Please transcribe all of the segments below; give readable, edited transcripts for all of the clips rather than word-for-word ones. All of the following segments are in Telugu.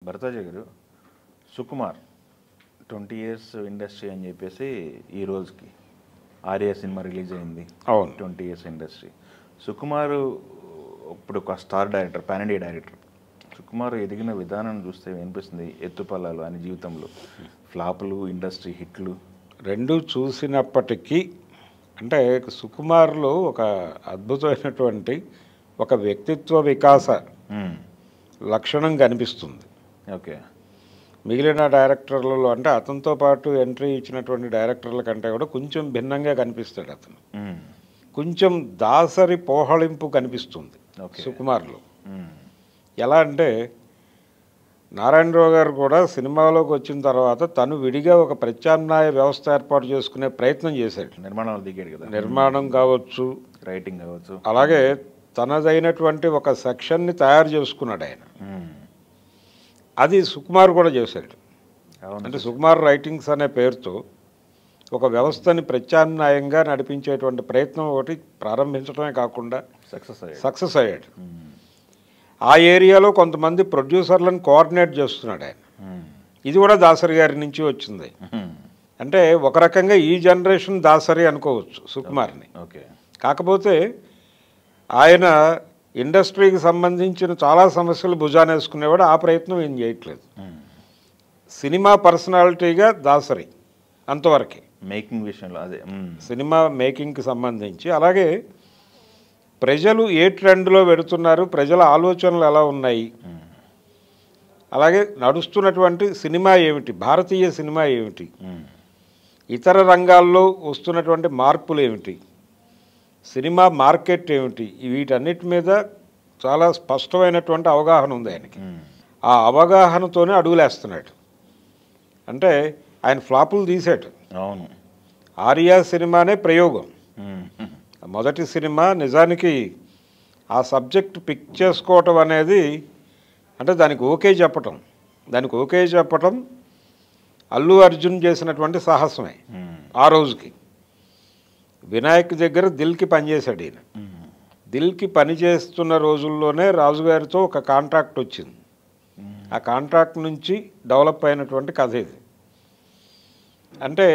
భరద్వాజ గారు సుకుమార్ 20 years ఇండస్ట్రీ అని చెప్పేసి ఈ రోజుకి ఆర్య సినిమా రిలీజ్ అయింది. అవును 20 years ఇండస్ట్రీ. సుకుమార్ ఇప్పుడు ఒక star director, pan India director. Sukumar ఎదిగిన విధానం చూస్తే అనిపిస్తుంది ఎత్తుపల్లాలు అని జీవితంలో ఫ్లాపులు, ఇండస్ట్రీ హిట్లు రెండు చూసినప్పటికీ అంటే సుకుమార్లో ఒక అద్భుతమైనటువంటి ఒక వ్యక్తిత్వ వికాస లక్షణం కనిపిస్తుంది. ఓకే. మిగిలిన డైరెక్టర్లలో అంటే అతనితో పాటు ఎంట్రీ ఇచ్చినటువంటి డైరెక్టర్ల కంటే కూడా కొంచెం భిన్నంగా కనిపిస్తాడు అతను. కొంచెం దాసరి పోహళింపు కనిపిస్తుంది సుకుమార్లో. ఎలా అంటే నారాయణరావు గారు కూడా సినిమాలోకి వచ్చిన తర్వాత తను విడిగా ఒక ప్రత్యామ్నాయ వ్యవస్థ ఏర్పాటు చేసుకునే ప్రయత్నం చేశాడు. నిర్మాణాలు దిగాడు కదా, నిర్మాణం కావచ్చు, రైటింగ్ కావచ్చు, అలాగే తనదైనటువంటి ఒక సెక్షన్ని తయారు చేసుకున్నాడు ఆయన. అది సుకుమార్ కూడా చేశాడు. అంటే సుకుమార్ రైటింగ్స్ అనే పేరుతో ఒక వ్యవస్థని ప్రత్యామ్నాయంగా నడిపించేటువంటి ప్రయత్నం ఒకటి ప్రారంభించడమే కాకుండా సక్సెస్ అయ్యాడు. ఆ ఏరియాలో కొంతమంది ప్రొడ్యూసర్లను కోఆర్డినేట్ చేస్తున్నాడు ఆయన. ఇది కూడా దాసరి గారి నుంచి వచ్చింది. అంటే ఒక రకంగా ఈ జనరేషన్ దాసరి అనుకోవచ్చు సుకుమార్ని. కాకపోతే ఆయన ఇండస్ట్రీకి సంబంధించిన చాలా సమస్యలు భుజాన వేసుకునేవాడు. ఆ ప్రయత్నం ఏం చేయట్లేదు. సినిమా పర్సనాలిటీగా దాసరి అంతవరకే మేకింగ్ విషయంలో. అదే సినిమా మేకింగ్కి సంబంధించి. అలాగే ప్రజలు ఏ ట్రెండ్లో పెడుతున్నారు, ప్రజల ఆలోచనలు ఎలా ఉన్నాయి, అలాగే నడుస్తున్నటువంటి సినిమా ఏమిటి, భారతీయ సినిమా ఏమిటి, ఇతర రంగాల్లో వస్తున్నటువంటి మార్పులు ఏమిటి, సినిమా మార్కెట్ ఏమిటి, వీటన్నిటి మీద చాలా స్పష్టమైనటువంటి అవగాహన ఉంది ఆయనకి. ఆ అవగాహనతోనే అడుగులేస్తున్నాడు. అంటే ఆయన ఫ్లాపులు తీసాడు. అవును. ఆర్య సినిమానే ప్రయోగం. మొదటి సినిమా నిజానికి ఆ సబ్జెక్ట్ పిక్ చేసుకోవటం అనేది అంటే దానికి ఓకే చెప్పటం అల్లు అర్జున్ చేసినటువంటి సాహసమే. ఆ రోజుకి వినాయక్ దగ్గర దిల్కి పనిచేశాడు ఈయన. దిల్కి పనిచేస్తున్న రోజుల్లోనే రాజుగారితో ఒక కాంట్రాక్ట్ వచ్చింది. ఆ కాంట్రాక్ట్ నుంచి డెవలప్ అయినటువంటి కథ ఇది. అంటే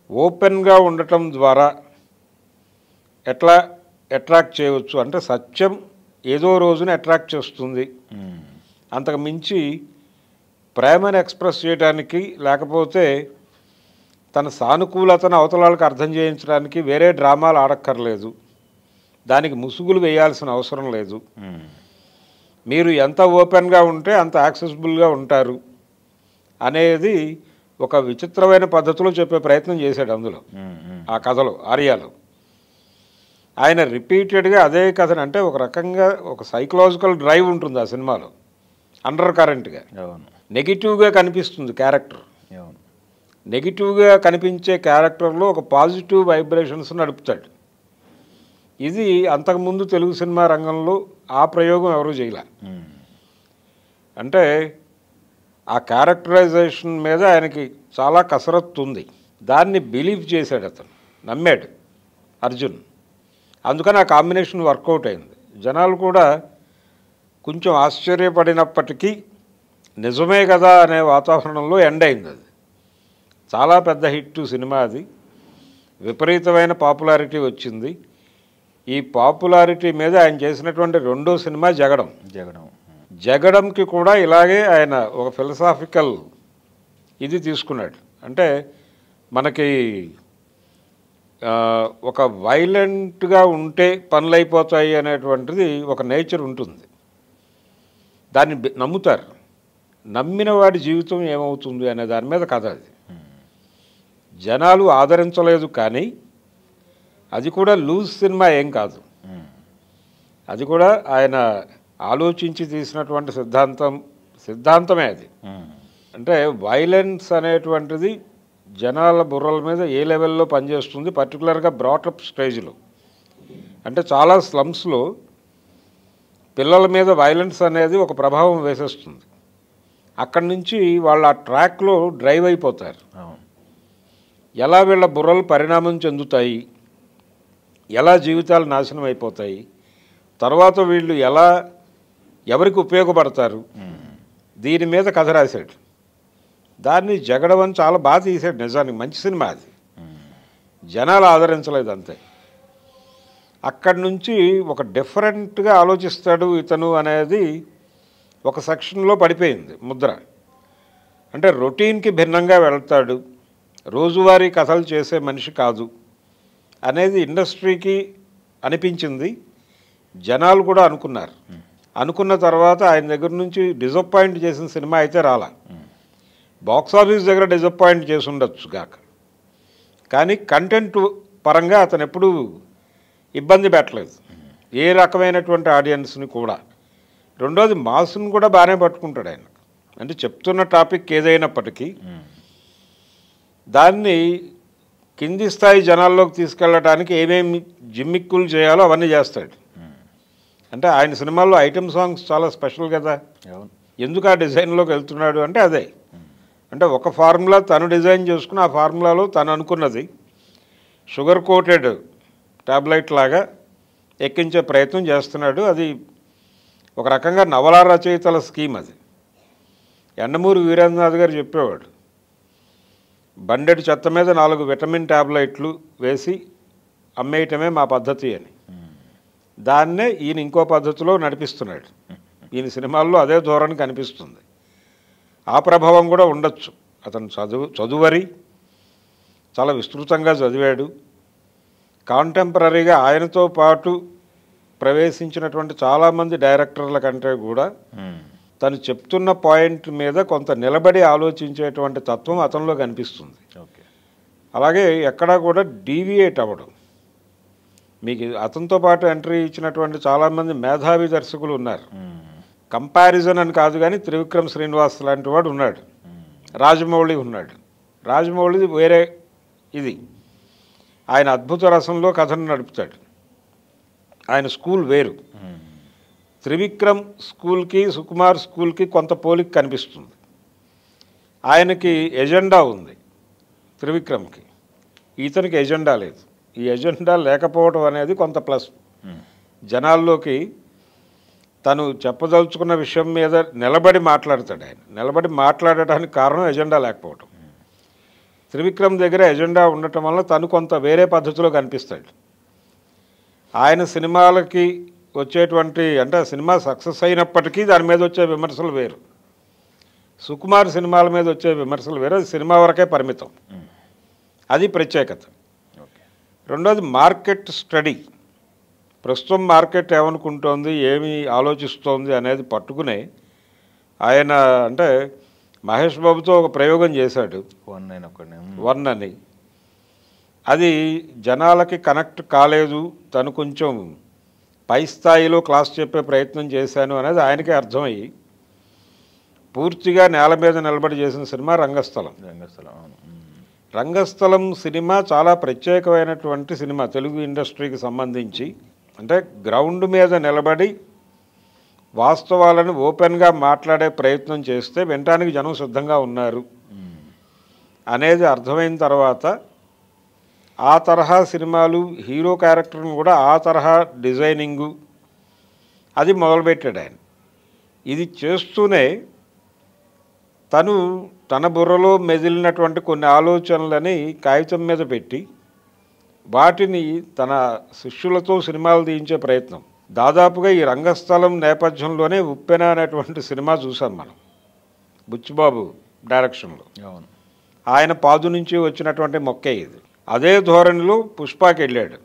ఓపెన్గా ఉండటం ద్వారా ఎట్లా అట్రాక్ట్ చేయవచ్చు అంటే సత్యం ఏదో రోజున అట్రాక్ట్ చేస్తుంది. అంతకు మించి ప్రేమను ఎక్స్ప్రెస్ చేయడానికి లేకపోతే తన సానుకూలతను అవతలాలకు అర్థం చేయించడానికి వేరే డ్రామాలు ఆడక్కర్లేదు. దానికి ముసుగులు వేయాల్సిన అవసరం లేదు. మీరు ఎంత ఓపెన్గా ఉంటే అంత యాక్సెసిబుల్గా ఉంటారు అనేది ఒక విచిత్రమైన పద్ధతిలో చెప్పే ప్రయత్నం చేశాడు అందులో. ఆ కథలో ఆర్యాలో ఆయన రిపీటెడ్గా అదే కథను అంటే ఒక రకంగా ఒక సైకలాజికల్ డ్రైవ్ ఉంటుంది ఆ సినిమాలో. అండర్ కరెంట్గా నెగిటివ్గా కనిపిస్తుంది క్యారెక్టర్. నెగిటివ్గా కనిపించే క్యారెక్టర్లో ఒక పాజిటివ్ వైబ్రేషన్స్ నడుపుతాడు. ఇది అంతకుముందు తెలుగు సినిమా రంగంలో ఆ ప్రయోగం ఎవరూ చేయలే. అంటే ఆ క్యారెక్టరైజేషన్ మీద ఆయనకి చాలా కసరత్తు ఉంది. దాన్ని బిలీవ్ చేశాడు అతను, నమ్మాడు అర్జున్. అందుకని ఆ కాంబినేషన్ వర్కౌట్ అయింది. జనాలు కూడా కొంచెం ఆశ్చర్యపడినప్పటికీ నిజమే కదా అనే వాతావరణంలో ఎండ్ అయింది. అది చాలా పెద్ద హిట్ సినిమా. అది విపరీతమైన పాపులారిటీ వచ్చింది. ఈ పాపులారిటీ మీద ఆయన చేసినటువంటి రెండో సినిమా జగడంకి కూడా ఇలాగే ఆయన ఒక ఫిలసాఫికల్ ఇది తీసుకున్నాడు. అంటే మనకి ఒక వైలెంట్గా ఉంటే పనులు అయిపోతాయి అనేటువంటిది ఒక నేచర్ ఉంటుంది. దాన్ని నమ్ముతారు. నమ్మిన వాడి జీవితం ఏమవుతుంది అనే దాని మీద కథ అది. జనాలు ఆదరించలేదు, కానీ అది కూడా లూజ్ సినిమా ఏం కాదు. అది కూడా ఆయన ఆలోచించి తీసినటువంటి సిద్ధాంతమే అది. అంటే వైలెన్స్ అనేటువంటిది జనాల బుర్రల మీద ఏ లెవెల్లో పనిచేస్తుంది, పర్టికులర్గా బ్రాటప్ స్టేజ్లో. అంటే చాలా స్లమ్స్లో పిల్లల మీద వైలెన్స్ అనేది ఒక ప్రభావం వేసేస్తుంది. అక్కడి నుంచి వాళ్ళు ఆ ట్రాక్లో డ్రైవ్ అయిపోతారు. ఎలా వీళ్ళ బుర్రలు పరిణామం చెందుతాయి, ఎలా జీవితాలు నాశనం అయిపోతాయి, తర్వాత వీళ్ళు ఎలా ఎవరికి ఉపయోగపడతారు, దీని మీద కథ రాశాడు. దాన్ని జగడం అని చాలా బాగా తీశాడు. నిజానికి మంచి సినిమా అది. జనాలు ఆదరించలేదు అంతే. అక్కడి నుంచి ఒక డిఫరెంట్గా ఆలోచిస్తాడు ఇతను అనేది ఒక సెక్షన్లో పడిపోయింది ముద్ర. అంటే రొటీన్కి భిన్నంగా వెళ్తాడు, రోజువారీ కథలు చేసే మనిషి కాదు అనేది ఇండస్ట్రీకి అనిపించింది. జనాలు కూడా అనుకున్నారు. అనుకున్న తర్వాత ఆయన దగ్గర నుంచి డిసప్పాయింట్ చేసిన సినిమా అయితే రాలా. బాక్సాఫీస్ దగ్గర డిసప్పాయింట్ చేసి ఉండొచ్చు కాక, కానీ కంటెంట్ పరంగా అతను ఎప్పుడూ ఇబ్బంది పెట్టలేదు ఏ రకమైనటువంటి ఆడియన్స్ని కూడా. రెండోది మాస్ని కూడా బాగానే పట్టుకుంటాడు ఆయన. అంటే చెప్తున్న టాపిక్ ఏదైనప్పటికీ దాన్ని కింది స్థాయి జనాల్లోకి తీసుకెళ్ళడానికి ఏమేమి జిమ్మిక్కులు చేయాలో అవన్నీ చేస్తాడు. అంటే ఆయన సినిమాల్లో ఐటమ్ సాంగ్స్ చాలా స్పెషల్ కదా. ఎందుకు ఆ డిజైన్లోకి వెళ్తున్నాడు అంటే అదే. అంటే ఒక ఫార్ములా తను డిజైన్ చేసుకుని ఆ ఫార్ములాలో తను అనుకున్నది షుగర్ కోటెడ్ టాబ్లెట్ లాగా ఎక్కించే ప్రయత్నం చేస్తున్నాడు. అది ఒక రకంగా నవలా రచయితల స్కీమ్ అది. యండమూరి వీరేంద్రనాథ్ గారు చెప్పేవాడు, బండెడు చెత్త మీద 4 విటమిన్ టాబ్లెట్లు వేసి అమ్మేయటమే మా పద్ధతి అని. దాన్నే ఈయన ఇంకో పద్ధతిలో నడిపిస్తున్నాడు. ఈయన సినిమాల్లో అదే ధోరణి కనిపిస్తుంది. ఆ ప్రభావం కూడా ఉండొచ్చు. అతను చదువరి చాలా విస్తృతంగా చదివాడు. కాంటెంపరీగా ఆయనతో పాటు ప్రవేశించినటువంటి చాలామంది డైరెక్టర్ల కంటే కూడా తను చెప్తున్న పాయింట్ మీద కొంత నిలబడి ఆలోచించేటువంటి తత్వం అతనిలో కనిపిస్తుంది. అలాగే ఎక్కడా కూడా డీవియేట్ అవ్వడం. మీకు అతనితో పాటు ఎంట్రీ ఇచ్చినటువంటి చాలామంది మేధావి దర్శకులు ఉన్నారు. కంపారిజన్ అని కాదు కానీ త్రివిక్రమ్ శ్రీనివాస్ లాంటి వాడు ఉన్నాడు, రాజమౌళి ఉన్నాడు. రాజమౌళిది వేరే ఇది, ఆయన అద్భుత రసంలో కథను నడుపుతాడు. ఆయన స్కూల్ వేరు. త్రివిక్రమ్ స్కూల్కి సుకుమార్ స్కూల్కి కొంత పోలిక కనిపిస్తుంది. ఆయనకి ఎజెండా ఉంది త్రివిక్రమ్కి, ఇతనికి ఎజెండా లేదు. ఈ ఎజెండా లేకపోవడం అనేది కొంత ప్లస్. జనాల్లోకి తను చెప్పదలుచుకున్న విషయం మీద నిలబడి మాట్లాడతాడు. ఆయన నిలబడి మాట్లాడటానికి కారణం ఎజెండా లేకపోవటం. త్రివిక్రమ్ దగ్గర ఎజెండా ఉండటం వల్ల తను కొంత వేరే పద్ధతిలో కనిపిస్తాడు. ఆయన సినిమాలకి వచ్చేటువంటి అంటే సినిమా సక్సెస్ అయినప్పటికీ దాని మీద వచ్చే విమర్శలు వేరు, సుకుమార్ సినిమాల మీద వచ్చే విమర్శలు వేరు. అది సినిమా వరకే పరిమితం, అది ప్రత్యేకత. రెండోది మార్కెట్ స్టడీ. ప్రస్తుతం మార్కెట్ ఏమనుకుంటోంది, ఏమి ఆలోచిస్తోంది అనేది పట్టుకునే ఆయన అంటే మహేష్ బాబుతో ఒక ప్రయోగం చేశాడు, 1 అని. అది జనాలకి కనెక్ట్ కాలేదు. తను కొంచెం పై స్థాయిలో క్లాస్ చెప్పే ప్రయత్నం చేశాను అనేది ఆయనకే అర్థమయ్యి పూర్తిగా నేల మీద నిలబడి చేసిన సినిమా రంగస్థలం. రంగస్థలం సినిమా చాలా ప్రత్యేకమైనటువంటి సినిమా తెలుగు ఇండస్ట్రీకి సంబంధించి. అంటే గ్రౌండ్ మీద నిలబడి వాస్తవాలను ఓపెన్గా మాట్లాడే ప్రయత్నం చేస్తే వినటానికి జనం సిద్ధంగా ఉన్నారు అనేది అర్థమైన తర్వాత ఆ తరహా సినిమాలు, హీరో క్యారెక్టర్ని కూడా ఆ తరహా డిజైనింగు అది మొదలుపెట్టాడు ఆయన. ఇది చేస్తూనే తను తన బుర్రలో మెదిలినటువంటి కొన్ని ఆలోచనలని కాగితం మీద పెట్టి వాటిని తన శిష్యులతో సినిమాలు తీయించే ప్రయత్నం. దాదాపుగా ఈ రంగస్థలం నేపథ్యంలోనే ఉప్పెన అనేటువంటి సినిమా చూసాం మనం, బుచ్చిబాబు డైరెక్షన్లో. ఆయన పాదు నుంచి వచ్చినటువంటి మొక్కే ఇది. అదే ధోరణిలో పుష్పకి వెళ్ళాడు.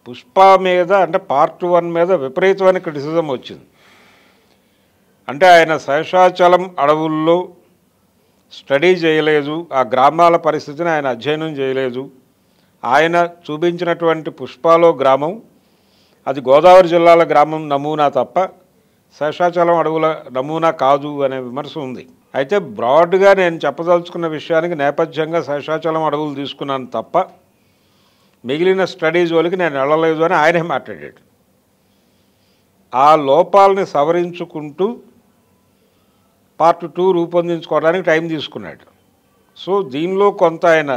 పుష్ప మీద అంటే పార్ట్ 1 మీద విపరీతమైన క్రిటిసిజం వచ్చింది. అంటే ఆయన శేషాచలం అడవుల్లో స్టడీ చేయలేదు, ఆ గ్రామాల పరిస్థితిని ఆయన అధ్యయనం చేయలేదు. ఆయన చూపించినటువంటి పుష్పలో గ్రామం అది గోదావరి జిల్లాల గ్రామం నమూనా తప్ప శేషాచలం అడవుల నమూనా కాదు అనే విమర్శ ఉంది. అయితే బ్రాడ్గా నేను చెప్పదలుచుకున్న విషయానికి నేపథ్యంగా శేషాచలం అడవులు తీసుకున్నాను తప్ప మిగిలిన స్టడీ జోలికి నేను వెళ్ళలేదు అని ఆయనే మాట్లాడాడు. ఆ లోపాలని సవరించుకుంటూ పార్ట్ 2 రూపొందించుకోవడానికి టైం తీసుకున్నాడు. సో దీనిలో కొంత ఆయన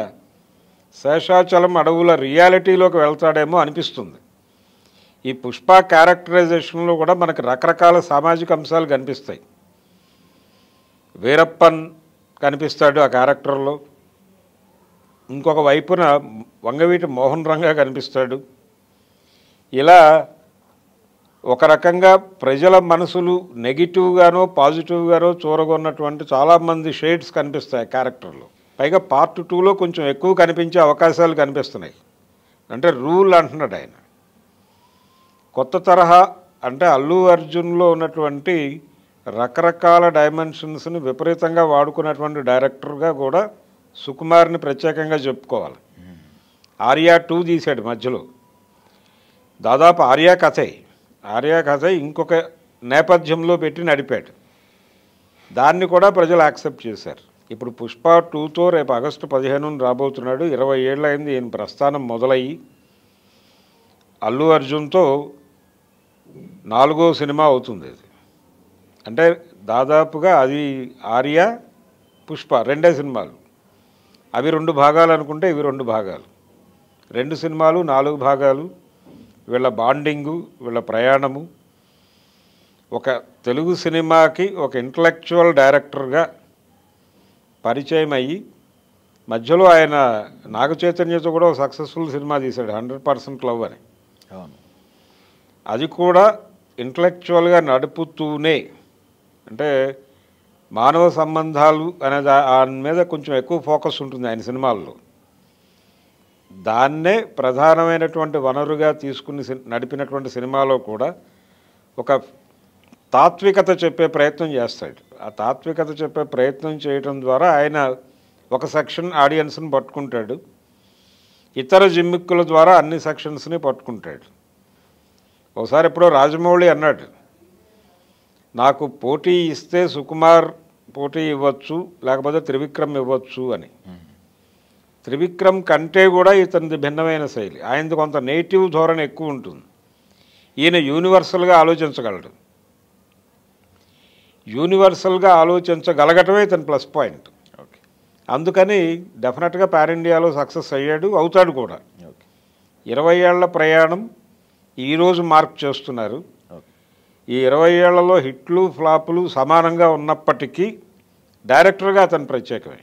శేషాచలం అడవుల రియాలిటీలోకి వెళ్తాడేమో అనిపిస్తుంది. ఈ పుష్ప క్యారెక్టరైజేషన్లో కూడా మనకు రకరకాల సామాజిక అంశాలు కనిపిస్తాయి. వీరప్పన్ కనిపిస్తాడు ఆ క్యారెక్టర్లో, ఇంకొక వైపున వంగవీటి మోహన్ రంగా కనిపిస్తాడు. ఇలా ఒక రకంగా ప్రజల మనసులు నెగిటివ్గానో పాజిటివ్గానో చూరగొన్నటువంటి చాలామంది షేడ్స్ కనిపిస్తాయి క్యారెక్టర్లో. పైగా పార్ట్ 2లో కొంచెం ఎక్కువ కనిపించే అవకాశాలు కనిపిస్తున్నాయి. అంటే రూల్ అంటున్నాడు ఆయన. కొత్త తరహా అంటే అల్లు అర్జున్లో ఉన్నటువంటి రకరకాల డైమెన్షన్స్ని విపరీతంగా వాడుకున్నటువంటి డైరెక్టర్గా కూడా సుకుమార్ని ప్రత్యేకంగా చెప్పుకోవాలి. ఆర్యా 2 తీశాడు మధ్యలో, దాదాపు ఆర్యా కథే ఇంకొక నేపథ్యంలో పెట్టి నడిపాడు. దాన్ని కూడా ప్రజలు యాక్సెప్ట్ చేశారు. ఇప్పుడు పుష్ప 2తో రేపు ఆగస్టు 15 రాబోతున్నాడు. 20 ఏళ్ళు అయింది ఈయన ప్రస్థానం మొదలయ్యి. అల్లు అర్జున్తో 4వ సినిమా అవుతుంది అది. అంటే దాదాపుగా అది ఆర్య పుష్ప 2 సినిమాలు. అవి 2 భాగాలు అనుకుంటే ఇవి 2 భాగాలు. 2 సినిమాలు 4 భాగాలు. వీళ్ళ బాండింగు, వీళ్ళ ప్రయాణము, ఒక తెలుగు సినిమాకి ఒక ఇంటలెక్చువల్ డైరెక్టర్గా పరిచయం అయ్యి మధ్యలో ఆయన నాగ చైతన్యతో కూడా ఒక సక్సెస్ఫుల్ సినిమా తీశాడు 100% లవ్ అని. అది కూడా ఇంటలెక్చువల్గా నడుపుతూనే, అంటే మానవ సంబంధాలు అనే దాని మీద కొంచెం ఎక్కువ ఫోకస్ ఉంటుంది ఆయన సినిమాల్లో. దాన్నే ప్రధానమైనటువంటి వనరుగా తీసుకుని నడిపినటువంటి సినిమాలో కూడా ఒక తాత్వికత చెప్పే ప్రయత్నం చేస్తాడు. ఆ తాత్వికత చెప్పే ప్రయత్నం చేయడం ద్వారా ఆయన ఒక సెక్షన్ ఆడియన్స్ని పట్టుకుంటాడు, ఇతర జిమ్మిక్కుల ద్వారా అన్ని సెక్షన్స్ని పట్టుకుంటాడు. ఒకసారి ఎప్పుడో రాజమౌళి అన్నాడు, నాకు పోటీ ఇస్తే సుకుమార్ పోటీ ఇవ్వచ్చు, లేకపోతే త్రివిక్రమ్ ఇవ్వచ్చు అని. త్రివిక్రమ్ కంటే కూడా ఇతనిది భిన్నమైన శైలి. ఆయనది కొంత నేటివ్ ధోరణి ఎక్కువ ఉంటుంది. ఈయన యూనివర్సల్గా ఆలోచించగలడు. యూనివర్సల్గా ఆలోచించగలగటమే ఇతని ప్లస్ పాయింట్. అందుకని డెఫినెట్గా పాన్ ఇండియాలో సక్సెస్ అయ్యాడు, అవుతాడు కూడా. 20 ఏళ్ల ప్రయాణం ఈరోజు మార్క్ చేస్తున్నారు. ఈ 20 ఏళ్లలో హిట్లు ఫ్లాపులు సమానంగా ఉన్నప్పటికీ డైరెక్టర్గా అతను ప్రత్యేకమే.